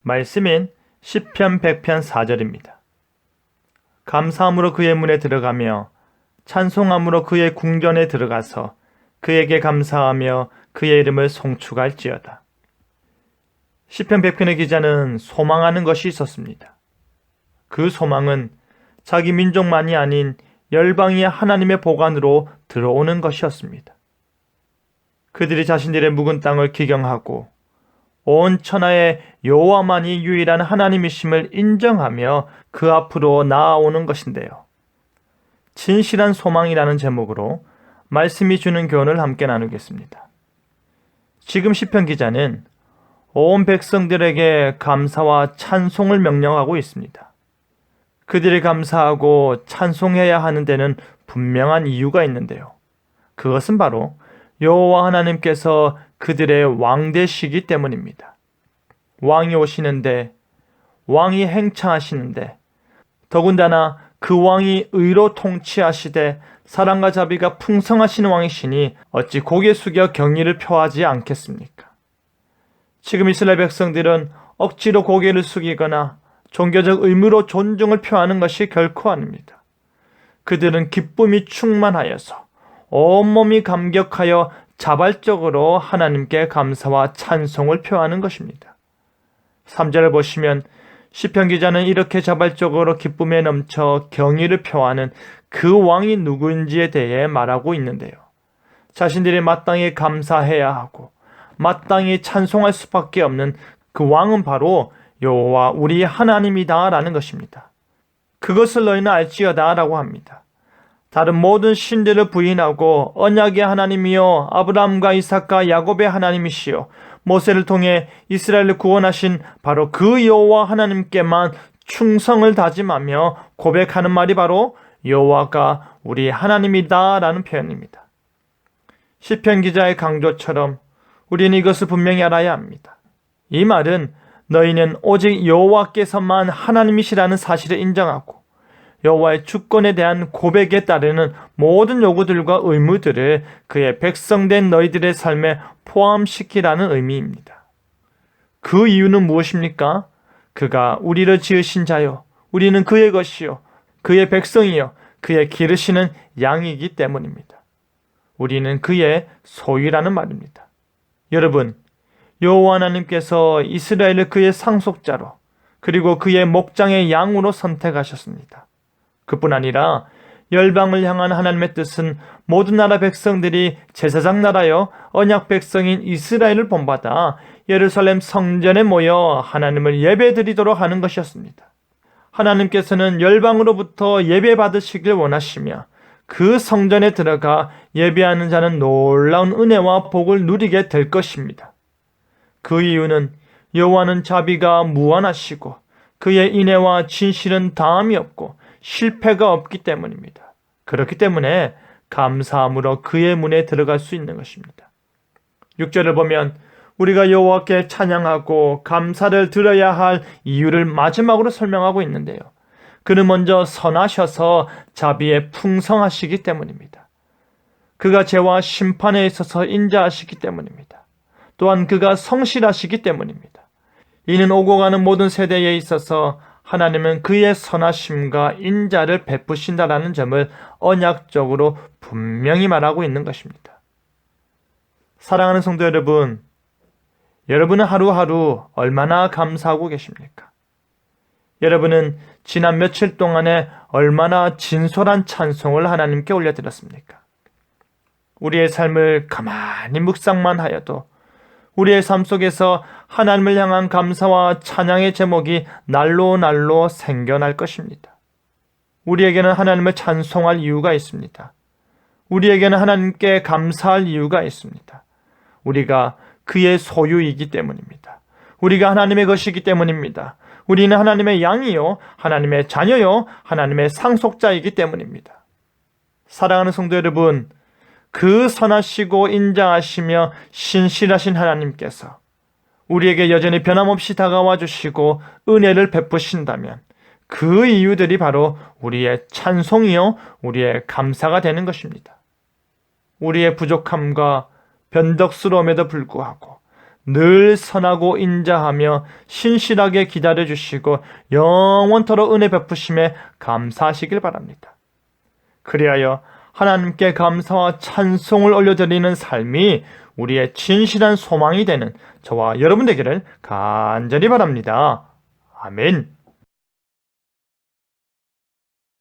말씀인 시편 100편 4절입니다. 감사함으로 그의 문에 들어가며 찬송함으로 그의 궁전에 들어가서 그에게 감사하며 그의 이름을 송축할지어다. 시편 100편의 기자는 소망하는 것이 있었습니다. 그 소망은 자기 민족만이 아닌 열방이 하나님의 보관으로 들어오는 것이었습니다. 그들이 자신들의 묵은 땅을 기경하고 온 천하에 여호와만이 유일한 하나님이심을 인정하며 그 앞으로 나아오는 것인데요. 진실한 소망이라는 제목으로 말씀이 주는 교훈을 함께 나누겠습니다. 지금 시편 기자는 온 백성들에게 감사와 찬송을 명령하고 있습니다. 그들이 감사하고 찬송해야 하는 데는 분명한 이유가 있는데요. 그것은 바로 여호와 하나님께서 그들의 왕 되시기 때문입니다. 왕이 오시는데, 왕이 행차하시는데, 더군다나 그 왕이 의로 통치하시되 사랑과 자비가 풍성하신 왕이시니 어찌 고개 숙여 경의를 표하지 않겠습니까? 지금 이스라엘 백성들은 억지로 고개를 숙이거나 종교적 의무로 존중을 표하는 것이 결코 아닙니다. 그들은 기쁨이 충만하여서 온몸이 감격하여 자발적으로 하나님께 감사와 찬송을 표하는 것입니다. 3절을 보시면 시편 기자는 이렇게 자발적으로 기쁨에 넘쳐 경의를 표하는 그 왕이 누구인지에 대해 말하고 있는데요. 자신들이 마땅히 감사해야 하고 마땅히 찬송할 수밖에 없는 그 왕은 바로 여호와 우리 하나님이다 라는 것입니다. 그것을 너희는 알지어다 라고 합니다. 다른 모든 신들을 부인하고 언약의 하나님이요 아브라함과 이삭과 야곱의 하나님이시요 모세를 통해 이스라엘을 구원하신 바로 그 여호와 하나님께만 충성을 다짐하며 고백하는 말이 바로 여호와가 우리 하나님이다 라는 표현입니다. 시편 기자의 강조처럼 우리는 이것을 분명히 알아야 합니다. 이 말은 너희는 오직 여호와께서만 하나님이시라는 사실을 인정하고 여호와의 주권에 대한 고백에 따르는 모든 요구들과 의무들을 그의 백성된 너희들의 삶에 포함시키라는 의미입니다. 그 이유는 무엇입니까? 그가 우리를 지으신 자요, 우리는 그의 것이요, 그의 백성이요, 그의 기르시는 양이기 때문입니다. 우리는 그의 소유라는 말입니다. 여러분, 여호와 하나님께서 이스라엘을 그의 상속자로 그리고 그의 목장의 양으로 선택하셨습니다. 그뿐 아니라 열방을 향한 하나님의 뜻은 모든 나라 백성들이 제사장 나라여 언약 백성인 이스라엘을 본받아 예루살렘 성전에 모여 하나님을 예배드리도록 하는 것이었습니다. 하나님께서는 열방으로부터 예배받으시길 원하시며 그 성전에 들어가 예배하는 자는 놀라운 은혜와 복을 누리게 될 것입니다. 그 이유는 여호와는 자비가 무한하시고 그의 인애와 진실은 다함이 없고 실패가 없기 때문입니다. 그렇기 때문에 감사함으로 그의 문에 들어갈 수 있는 것입니다. 6절을 보면 우리가 여호와께 찬양하고 감사를 드려야 할 이유를 마지막으로 설명하고 있는데요. 그는 먼저 선하셔서 자비에 풍성하시기 때문입니다. 그가 죄와 심판에 있어서 인자하시기 때문입니다. 또한 그가 성실하시기 때문입니다. 이는 오고 가는 모든 세대에 있어서 하나님은 그의 선하심과 인자를 베푸신다라는 점을 언약적으로 분명히 말하고 있는 것입니다. 사랑하는 성도 여러분, 여러분은 하루하루 얼마나 감사하고 계십니까? 여러분은 지난 며칠 동안에 얼마나 진솔한 찬송을 하나님께 올려드렸습니까? 우리의 삶을 가만히 묵상만 하여도 우리의 삶 속에서 하나님을 향한 감사와 찬양의 제목이 날로 생겨날 것입니다. 우리에게는 하나님을 찬송할 이유가 있습니다. 우리에게는 하나님께 감사할 이유가 있습니다. 우리가 그의 소유이기 때문입니다. 우리가 하나님의 것이기 때문입니다. 우리는 하나님의 양이요, 하나님의 자녀요, 하나님의 상속자이기 때문입니다. 사랑하는 성도 여러분, 그 선하시고 인자하시며 신실하신 하나님께서 우리에게 여전히 변함없이 다가와 주시고 은혜를 베푸신다면 그 이유들이 바로 우리의 찬송이요, 우리의 감사가 되는 것입니다. 우리의 부족함과 변덕스러움에도 불구하고 늘 선하고 인자하며 신실하게 기다려주시고 영원토록 은혜 베푸심에 감사하시길 바랍니다. 그리하여 하나님께 감사와 찬송을 올려드리는 삶이 우리의 진실한 소망이 되는 저와 여러분 되기를 간절히 바랍니다. 아멘.